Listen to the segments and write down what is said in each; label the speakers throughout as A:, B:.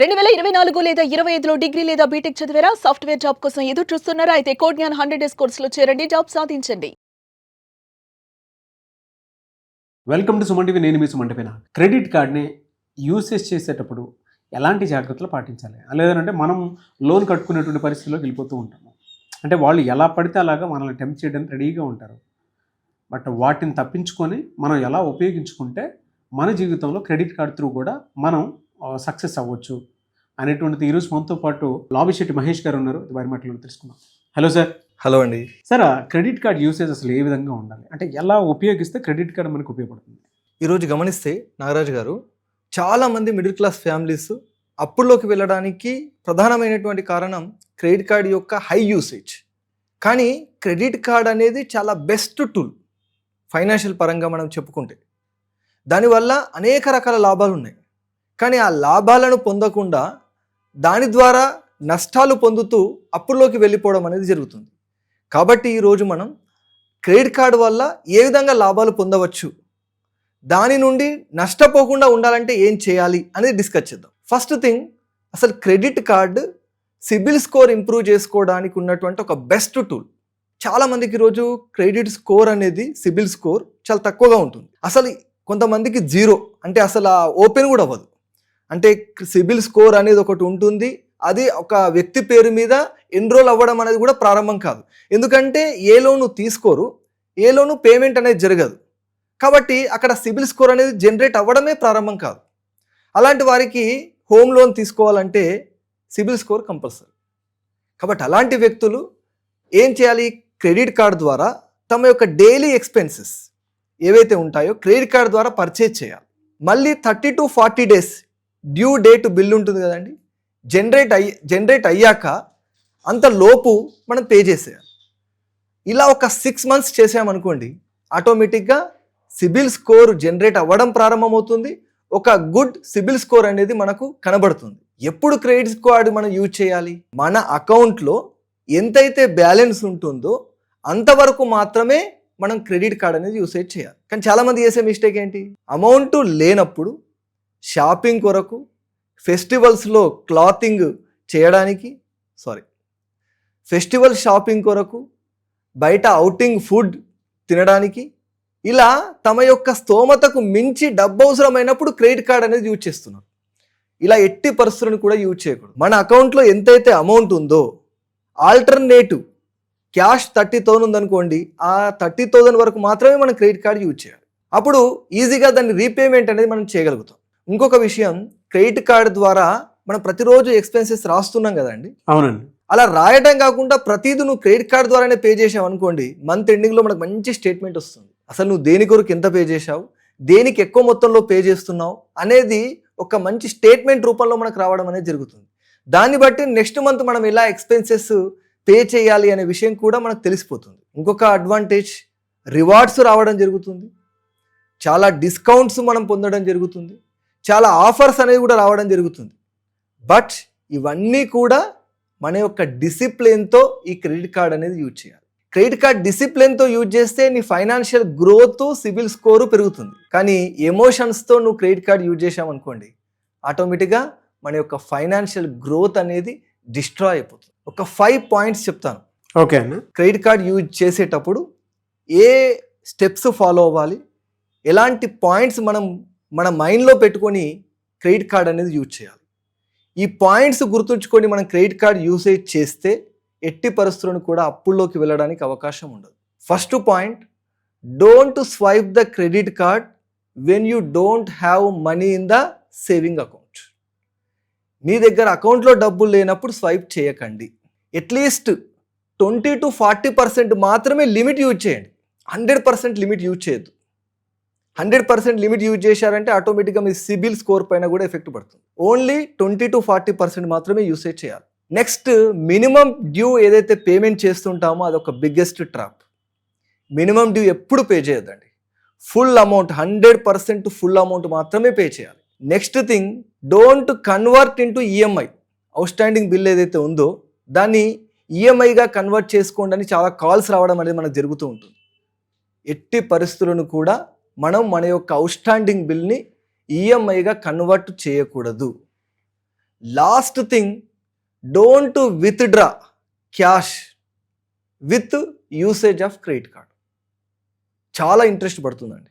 A: 2024 లేదా 25లో డిగ్రీ లేదా బీటెక్ చదివారా? సాఫ్ట్‌వేర్ జాబ్ కోసం ఎదురు చూస్తున్నారా? అయితే కోడ్ జ్ఞాన్ 100 డేస్ కోర్సులో చేరండి, జాబ్ సాధించండి.
B: Welcome to Suman TV. నేను మీ సుమన్ టీవీ. క్రెడిట్ కార్డ్ని యూసేజ్ చేసేటప్పుడు ఎలాంటి జాగ్రత్తలు పాటించాలి? లేదంటే మనం లోన్ కట్టుకునేటువంటి పరిస్థితిలోకి వెళ్ళిపోతూ ఉంటాము. అంటే వాళ్ళు ఎలా పడితే అలాగా మనల్ని టెంప్ట్ చేయడానికి రెడీగా ఉంటారు. బట్ వాటిని తప్పించుకొని మనం ఎలా ఉపయోగించుకుంటే మన జీవితంలో క్రెడిట్ కార్డ్ త్రూ కూడా మనం సక్సెస్ అవ్వచ్చు అనేటువంటిది ఈరోజు మనతో పాటు లాబిశెట్టి మహేష్ గారు ఉన్నారు. వారి మాటలు తెలుసుకుందాం. Hello sir.
C: హలో అండి.
B: సార్, క్రెడిట్ కార్డ్ యూసేజ్ అసలు ఏ విధంగా ఉండాలి? అంటే ఎలా ఉపయోగిస్తే క్రెడిట్ కార్డ్ మనకు ఉపయోగపడుతుంది?
C: ఈరోజు గమనిస్తే నాగరాజు గారు, చాలామంది మిడిల్ క్లాస్ ఫ్యామిలీస్ అప్పుల్లోకి వెళ్ళడానికి ప్రధానమైనటువంటి కారణం క్రెడిట్ కార్డ్ యొక్క హై యూసేజ్. కానీ క్రెడిట్ కార్డ్ అనేది చాలా బెస్ట్ టూల్ ఫైనాన్షియల్ పరంగా మనం చెప్పుకుంటే. దానివల్ల అనేక రకాల లాభాలు ఉన్నాయి. కానీ ఆ లాభాలను పొందకుండా దాని ద్వారా నష్టాలు పొందుతూ అప్పుల్లోకి వెళ్ళిపోవడం అనేది జరుగుతుంది. కాబట్టి ఈరోజు మనం క్రెడిట్ కార్డు వల్ల ఏ విధంగా లాభాలు పొందవచ్చు, దాని నుండి నష్టపోకుండా ఉండాలంటే ఏం చేయాలి అనేది డిస్కస్ చేద్దాం. ఫస్ట్ థింగ్, అసలు credit card CIBIL score improve చేసుకోవడానికి ఉన్నటువంటి ఒక బెస్ట్ టూల్. చాలామందికి ఈరోజు క్రెడిట్ స్కోర్ అనేది, సిబిల్ స్కోర్ చాలా తక్కువగా ఉంటుంది. అసలు కొంతమందికి జీరో, అంటే అసలు ఓపెన్ కూడా అవ్వదు. అంటే సిబిల్ స్కోర్ అనేది ఒకటి ఉంటుంది, అది ఒక వ్యక్తి పేరు మీద ఎన్రోల్ అవ్వడం అనేది కూడా ప్రారంభం కాదు. ఎందుకంటే ఏ లోను తీసుకోరు, ఏ లోను పేమెంట్ అనేది జరగదు. కాబట్టి అక్కడ సిబిల్ స్కోర్ అనేది జనరేట్ అవ్వడమే ప్రారంభం కాదు. అలాంటి వారికి హోమ్ లోన్ తీసుకోవాలంటే సిబిల్ స్కోర్ కంపల్సరీ. కాబట్టి అలాంటి వ్యక్తులు ఏం చేయాలి? క్రెడిట్ కార్డు ద్వారా తమ యొక్క డైలీ ఎక్స్పెన్సెస్ ఏవైతే ఉంటాయో క్రెడిట్ కార్డు ద్వారా పర్చేజ్ చేయాలి. మళ్ళీ 30 to 40 days due date bill ఉంటుంది కదండి, జనరేట్ అయ్యాక అంత లోపు మనం పే చేసేయాలి. ఇలా ఒక 6 months చేసామనుకోండి, ఆటోమేటిక్గా సిబిల్ స్కోర్ జనరేట్ అవ్వడం ప్రారంభమవుతుంది. ఒక గుడ్ సిబిల్ స్కోర్ అనేది మనకు కనబడుతుంది. ఎప్పుడు క్రెడిట్ కార్డు మనం యూజ్ చేయాలి? మన అకౌంట్లో ఎంతైతే బ్యాలెన్స్ ఉంటుందో అంతవరకు మాత్రమే మనం క్రెడిట్ కార్డ్ అనేది యూసేజ్ చేయాలి. కానీ చాలామంది చేసే మిస్టేక్ ఏంటి? అమౌంట్ లేనప్పుడు షాపింగ్ కొరకు, ఫెస్టివల్స్లో క్లాతింగ్ చేయడానికి, ఫెస్టివల్ షాపింగ్ కొరకు, బయట అవుటింగ్ ఫుడ్ తినడానికి, ఇలా తమ యొక్క స్తోమతకు మించి డబ్బు అవసరమైనప్పుడు క్రెడిట్ కార్డ్ అనేది యూజ్ చేస్తున్నారు. ఇలా ఎట్టి పరిస్థితులను కూడా యూజ్ చేయకూడదు. మన అకౌంట్లో ఎంతైతే అమౌంట్ ఉందో ఆల్టర్నేటివ్ క్యాష్ 30,000 ఉందనుకోండి, ఆ 30,000 వరకు మాత్రమే మనం క్రెడిట్ కార్డు యూజ్ చేయాలి. అప్పుడు ఈజీగా దాన్ని రీపేమెంట్ అనేది మనం చేయగలుగుతాం. ఇంకొక విషయం, క్రెడిట్ కార్డు ద్వారా మనం ప్రతిరోజు ఎక్స్పెన్సెస్ రాస్తున్నాం కదండి.
B: అవునండి.
C: అలా రాయడం కాకుండా ప్రతిదీ నువ్వు క్రెడిట్ కార్డు ద్వారానే పే చేసావు అనుకోండి, మంత్ ఎండింగ్లో మనకు మంచి స్టేట్మెంట్ వస్తుంది. అసలు నువ్వు దేని కొరకు ఎంత పే చేసావు, దేనికి ఎక్కువ మొత్తంలో పే చేస్తున్నావు అనేది ఒక మంచి స్టేట్మెంట్ రూపంలో మనకు రావడం అనేది జరుగుతుంది. దాన్ని బట్టి నెక్స్ట్ మంత్ మనం ఎలా ఎక్స్పెన్సెస్ పే చేయాలి అనే విషయం కూడా మనకు తెలిసిపోతుంది. ఇంకొక అడ్వాంటేజ్, రివార్డ్స్ రావడం జరుగుతుంది, చాలా డిస్కౌంట్స్ మనం పొందడం జరుగుతుంది, చాలా ఆఫర్స్ అనేవి కూడా రావడం జరుగుతుంది. బట్ ఇవన్నీ కూడా మన యొక్క డిసిప్లిన్తో ఈ క్రెడిట్ కార్డ్ అనేది యూజ్ చేయాలి. క్రెడిట్ కార్డ్ డిసిప్లిన్తో యూజ్ చేస్తే నీ ఫైనాన్షియల్ గ్రోత్, సిబిల్ స్కోరు పెరుగుతుంది. కానీ ఎమోషన్స్తో నువ్వు క్రెడిట్ కార్డ్ యూజ్ చేసామనుకోండి, ఆటోమేటిక్గా మన యొక్క ఫైనాన్షియల్ గ్రోత్ అనేది డిస్ట్రాయ్ అయిపోతుంది. ఒక 5 points చెప్తాను.
B: ఓకే అన్న.
C: క్రెడిట్ కార్డ్ యూజ్ చేసేటప్పుడు ఏ స్టెప్స్ ఫాలో అవ్వాలి, ఎలాంటి పాయింట్స్ మనం మన మైండ్లో పెట్టుకొని క్రెడిట్ కార్డ్ అనేది యూజ్ చేయాలి. ఈ పాయింట్స్ గుర్తుంచుకొని మనం క్రెడిట్ కార్డ్ యూసేజ్ చేస్తే ఎట్టి పరిస్థితులను కూడా అప్పుల్లోకి వెళ్ళడానికి అవకాశం ఉండదు. First point, don't swipe the credit card when you don't have money in the saving account. మీ దగ్గర అకౌంట్లో డబ్బులు లేనప్పుడు స్వైప్ చేయకండి. అట్లీస్ట్ 20 to 40% మాత్రమే లిమిట్ యూజ్ చేయండి. 100% లిమిట్ యూజ్ చేయొద్దు. 100% లిమిట్ యూజ్ చేశారంటే ఆటోమేటిక్గా మీ సిబిల్ స్కోర్ పైన కూడా ఎఫెక్ట్ పడుతుంది. ఓన్లీ 20 to 40% మాత్రమే యూసేజ్ చేయాలి. నెక్స్ట్, మినిమం డ్యూ ఏదైతే పేమెంట్ చేస్తుంటామో అదొక బిగ్గెస్ట్ ట్రాప్. మినిమం డ్యూ ఎప్పుడు పే చేయొద్దండి. ఫుల్ అమౌంట్, 100% ఫుల్ అమౌంట్ మాత్రమే పే చేయాలి. Next thing, don't convert into EMI. Out standing bill ఏదైతే ఉందో దాన్ని ఈఎంఐగా కన్వర్ట్ చేసుకోండి అని చాలా కాల్స్ రావడం అనేది మనకు జరుగుతూ ఉంటుంది. ఎట్టి పరిస్థితులను కూడా మనం మన యొక్క అవుట్ స్టాండింగ్ బిల్ని ఈఎంఐగా కన్వర్ట్ చేయకూడదు. Last thing, don't withdraw cash with usage of credit card. చాలా ఇంట్రెస్ట్ పడుతుందండి,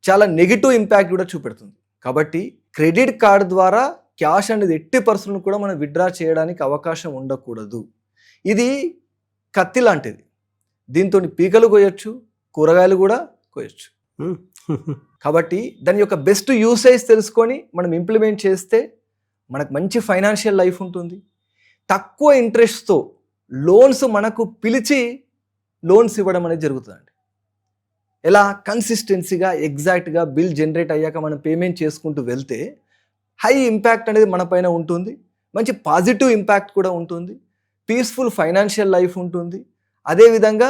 C: చాలా నెగిటివ్ ఇంపాక్ట్ కూడా చూపెడుతుంది. కాబట్టి క్రెడిట్ కార్డ్ ద్వారా క్యాష్ అనేది ఎట్టి పరిస్థితులను కూడా మనం విత్డ్రా చేయడానికి అవకాశం ఉండకూడదు. ఇది కత్తి లాంటిది, దీంతో పీకలు కోయొచ్చు, కూరగాయలు కూడా కోయొచ్చు. కాబట్టి దాని యొక్క బెస్ట్ యూసేజ్ తెలుసుకొని మనం ఇంప్లిమెంట్ చేస్తే మనకు మంచి ఫైనాన్షియల్ లైఫ్ ఉంటుంది. తక్కువ ఇంట్రెస్ట్తో లోన్స్ మనకు పిలిచి లోన్స్ ఇవ్వడం అనేది జరుగుతుందండి. ఎలా కన్సిస్టెన్సీగా ఎగ్జాక్ట్గా బిల్ జనరేట్ అయ్యాక మనం పేమెంట్ చేసుకుంటూ వెళ్తే హై ఇంపాక్ట్ అనేది మన పైన ఉంటుంది, మంచి పాజిటివ్ ఇంపాక్ట్ కూడా ఉంటుంది, పీస్ఫుల్ ఫైనాన్షియల్ లైఫ్ ఉంటుంది. అదేవిధంగా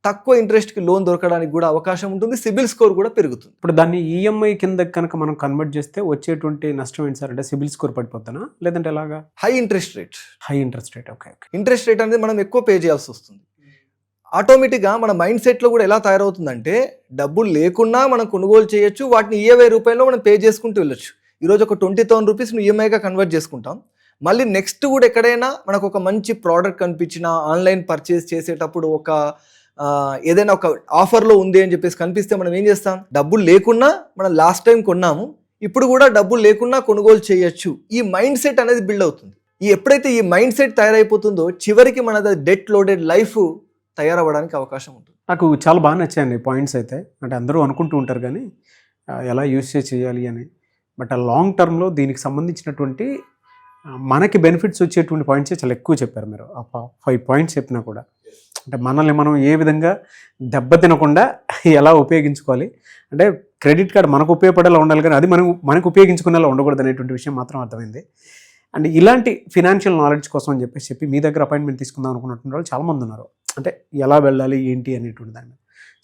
C: తక్కువ ఇంట్రెస్ట్కి లోన్ దొరకడానికి కూడా అవకాశం ఉంటుంది, సిబిల్ స్కోర్ కూడా పెరుగుతుంది.
B: ఇప్పుడు దాన్ని ఈఎంఐ కింద కనుక మనం కన్వర్ట్ చేస్తే వచ్చేటువంటి నష్టం ఏంటి సార్? అంటే సిబిల్ స్కోర్ పడిపోతానా, లేదంటే ఎలాగా?
C: High interest rate.
B: High interest rate. Okay.
C: Interest rate అనేది మనం ఎక్కువ పే చేయాల్సి వస్తుంది. ఆటోమేటిక్గా మన మైండ్ సెట్లో కూడా ఎలా తయారవుతుందంటే డబ్బులు లేకున్నా మనం కొనుగోలు చేయొచ్చు, వాటిని 20,000 రూపాయల్లో మనం పే చేసుకుంటూ వెళ్ళొచ్చు. ఈరోజు ఒక 20,000 రూపీస్ ఈఎంఐగా కన్వర్ట్ చేసుకుంటాం. మళ్ళీ నెక్స్ట్ కూడా ఎక్కడైనా మనకు ఒక మంచి ప్రోడక్ట్ కనిపించినా, ఆన్లైన్ పర్చేస్ చేసేటప్పుడు ఒక ఏదైనా ఒక ఆఫర్లో ఉంది అని చెప్పేసి కనిపిస్తే మనం ఏం చేస్తాం, డబ్బులు లేకున్నా మనం లాస్ట్ టైం కొన్నాము, ఇప్పుడు కూడా డబ్బులు లేకున్నా కొనుగోలు చేయొచ్చు. ఈ మైండ్ సెట్ అనేది బిల్డ్ అవుతుంది. ఎప్పుడైతే ఈ మైండ్ సెట్ తయారైపోతుందో చివరికి మన డెట్ లోడెడ్ లైఫ్ తయారవ్వడానికి అవకాశం ఉంటుంది.
B: నాకు చాలా బాగా నచ్చాయండి పాయింట్స్ అయితే. అంటే అందరూ అనుకుంటూ ఉంటారు కానీ ఎలా యూస్ చేయాలి అని. బట్ ఆ లాంగ్ టర్మ్లో దీనికి సంబంధించినటువంటి మనకి బెనిఫిట్స్ వచ్చేటువంటి పాయింట్సే చాలా ఎక్కువ చెప్పారు మీరు. ఆ 5 పాయింట్స్ చెప్పినా కూడా అంటే మనల్ని మనం ఏ విధంగా దెబ్బతినకుండా ఎలా ఉపయోగించుకోవాలి, అంటే క్రెడిట్ కార్డ్ మనకు ఉపయోగపడేలా ఉండాలి కానీ అది మనకు ఉపయోగించుకునేలా ఉండకూడదు అనేటువంటి విషయం మాత్రం అర్థమైంది. అండ్ ఇలాంటి ఫినాన్షియల్ నాలెడ్జ్ కోసం అని చెప్పి మీ దగ్గర అపాయింట్మెంట్ తీసుకుందాం అనుకున్నటువంటి వాళ్ళు చాలామంది ఉన్నారు. అంటే ఎలా వెళ్ళాలి ఏంటి అనేటువంటి దాన్ని.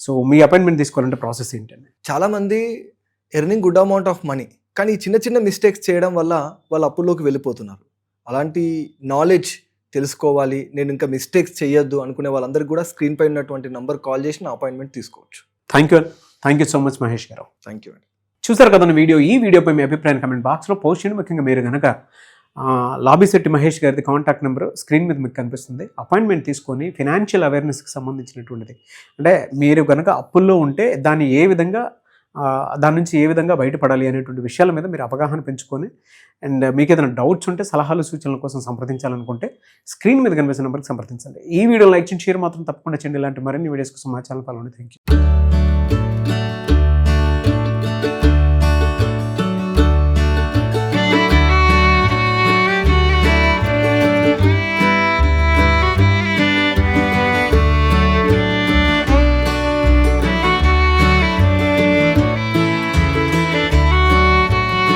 B: సో మీ అపాయింట్మెంట్ తీసుకోవాలంటే ప్రాసెస్ ఏంటండి?
C: చాలామంది earning good amount of money, కానీ ఈ చిన్న చిన్న మిస్టేక్స్ చేయడం వల్ల వాళ్ళు అప్పుల్లోకి వెళ్ళిపోతున్నారు. అలాంటి నాలెడ్జ్ తెలుసుకోవాలి, నేను ఇంకా మిస్టేక్స్ చేయొద్దు అనుకునే వాళ్ళందరికీ కూడా స్క్రీన్ పై ఉన్నటువంటి నంబర్ కాల్ చేసి నా అపాయింట్మెంట్ తీసుకోవచ్చు.
B: Thank you so much Mahesh గారు.
C: థ్యాంక్ యూ అండి.
B: చూసారు కదా ఈ వీడియోపై మీ అభిప్రాయాన్ని కమెంట్ బాక్స్లో పోస్ట్ చేయండి. ముఖ్యంగా మీరు కనుక లాబిశెట్టి మహేష్ గారిది కాంటాక్ట్ నెంబర్ స్క్రీన్ మీద మీకు కనిపిస్తుంది. అపాయింట్మెంట్ తీసుకొని ఫినాన్షియల్ అవేర్నెస్కి సంబంధించినటువంటిది, అంటే మీరు కనుక అప్పుల్లో ఉంటే దాన్ని దాని నుంచి ఏ విధంగా బయటపడాలి అనేటువంటి విషయాల మీద మీరు అవగాహన పెంచుకొని, అండ్ మీకు ఏదైనా డౌట్స్ ఉంటే సలహాలు సూచనల కోసం సంప్రదించాలనుకుంటే స్క్రీన్ మీద కనిపిస్తున్న నెంబర్కి సంప్రదించండి. ఈ వీడియో లైక్ చేయండి, షేర్ మాత్రం తప్పకుండా చేయండి. ఇలాంటి మరిన్ని వీడియోస్ కోసం మా ఛానల్ ఫాలో అవ్వండి. Thank you.